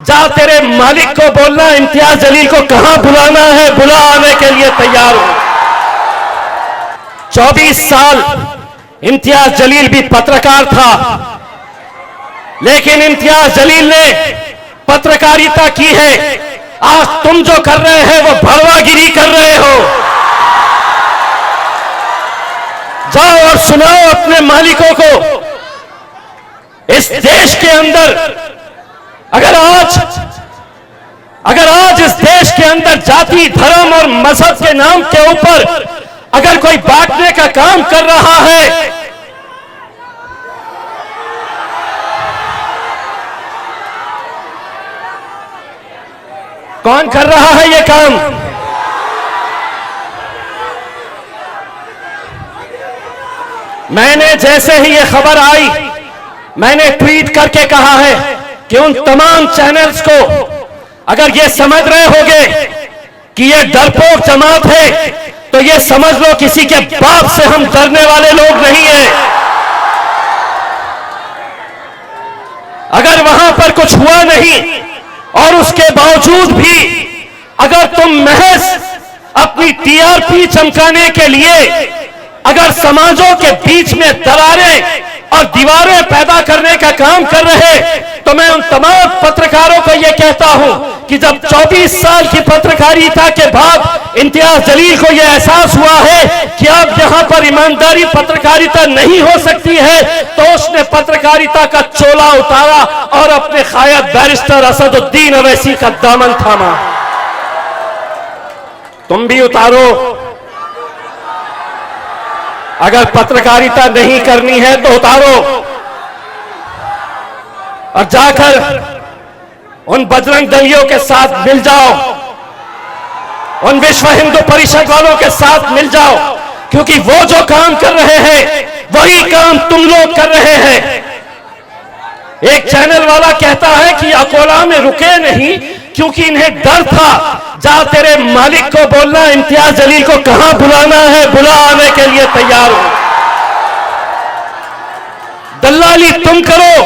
जा तेरे मालिक को बोलना इम्तियाज जलील को कहां बुलाना है, बुला आने के लिए तैयार हूं। 24 साल इम्तियाज जलील भी पत्रकार था, लेकिन इम्तियाज जलील ने पत्रकारिता की है। आज तुम जो कर रहे हैं वो भड़वागिरी कर रहे हो। जाओ और सुनाओ अपने मालिकों को। इस देश के अंदर अगर आज इस देश के अंदर जाति, धर्म और मजहब के नाम के ऊपर अगर कोई बांटने का काम कर रहा है, कौन कर रहा है ये काम? मैंने जैसे ही ये खबर आई, मैंने ट्वीट करके कहा है कि उन तमाम चैनल्स को अगर ये समझ रहे होंगे कि ये डरपोक जमात है, तो ये समझ लो किसी के बाप से हम डरने वाले लोग नहीं हैं। अगर वहां पर कुछ हुआ नहीं और उसके बावजूद भी अगर तुम महज अपनी टीआरपी चमकाने के लिए अगर समाजों के बीच में दरारें और दीवारें पैदा करने का काम कर रहे, तो मैं उन तमाम पत्रकारों को यह कहता हूं कि जब 24 साल की पत्रकारिता के बाद इम्तियाज जलील को यह एहसास हुआ है कि अब यहां पर ईमानदारी पत्रकारिता नहीं हो सकती है, तो उसने पत्रकारिता का चोला उतारा और अपने खायद बैरिस्टर असदुद्दीन अवैसी का दामन थामा। तुम भी उतारो। अगर पत्रकारिता नहीं करनी है तो उतारो और जाकर उन बजरंग दलियों के साथ मिल जाओ, उन विश्व हिंदू परिषद वालों के साथ मिल जाओ, क्योंकि वो जो काम कर रहे हैं वही काम तुम लोग कर रहे हैं। एक चैनल वाला कहता है कि अकोला में रुके नहीं क्योंकि इन्हें डर था। जा तेरे मालिक को बोलना इम्तियाज जलील को कहां बुलाना है, बुला आने के लिए तैयार हूं। दल्लाली तुम करो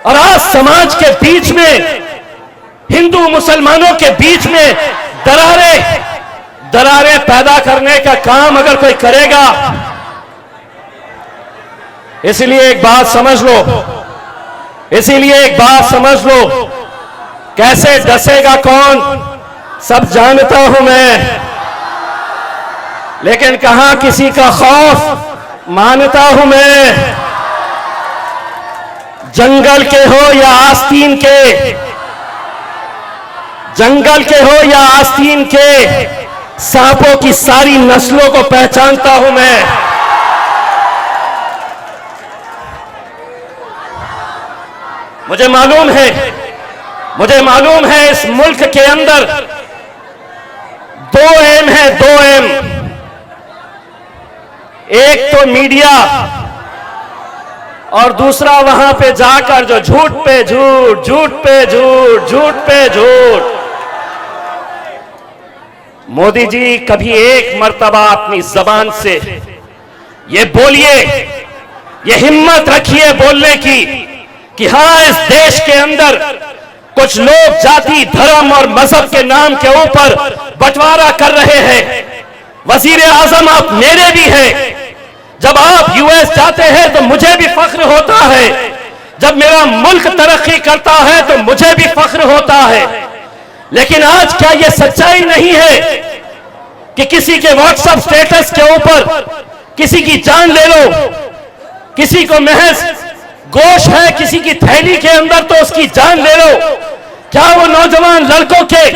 और आज समाज के बीच में, हिंदू मुसलमानों के बीच में दरारें पैदा करने का काम अगर कोई करेगा, इसीलिए एक बात समझ लो, कैसे डसेगा कौन सब जानता हूं मैं, लेकिन कहां किसी का खौफ मानता हूं मैं। जंगल के हो या आस्तीन के, जंगल के हो या आस्तीन के, सांपों की सारी नस्लों को पहचानता हूं मैं। मुझे मालूम है इस मुल्क के अंदर 2 एम है, 2 एम। एक तो मीडिया और दूसरा वहां पे जाकर जो झूठ पे झूठ। मोदी जी कभी एक मर्तबा अपनी जबान से ये बोलिए, ये हिम्मत रखिए बोलने की कि हां इस देश के अंदर कुछ लोग जाति, धर्म और मजहब के नाम के ऊपर बंटवारा कर रहे हैं। वजीर आजम आप मेरे भी हैं। जब आप यूएस जाते हैं तो मुझे भी फख्र होता है, जब मेरा मुल्क तरक्की करता है तो मुझे भी फख्र होता है। लेकिन आज क्या यह सच्चाई नहीं है कि किसी के व्हाट्सएप स्टेटस के ऊपर किसी की जान ले लो, किसी को महज गोश्त है किसी की थैली के अंदर तो उसकी जान ले लो। क्या वो नौजवान लड़कों के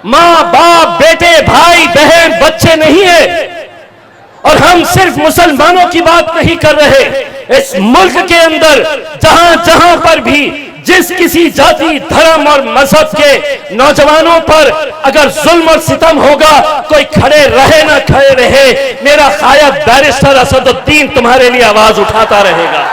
मां बाप, बेटे, भाई, बहन, बच्चे नहीं है? और हम सिर्फ मुसलमानों की बात नहीं कर रहे, इस मुल्क के अंदर जहां जहां पर भी जिस किसी जाति, धर्म और मजहब के नौजवानों पर अगर जुल्म और सितम होगा, कोई खड़े रहे ना खड़े रहे, मेरा खायद बैरिस्टर असदुद्दीन तुम्हारे लिए आवाज उठाता रहेगा।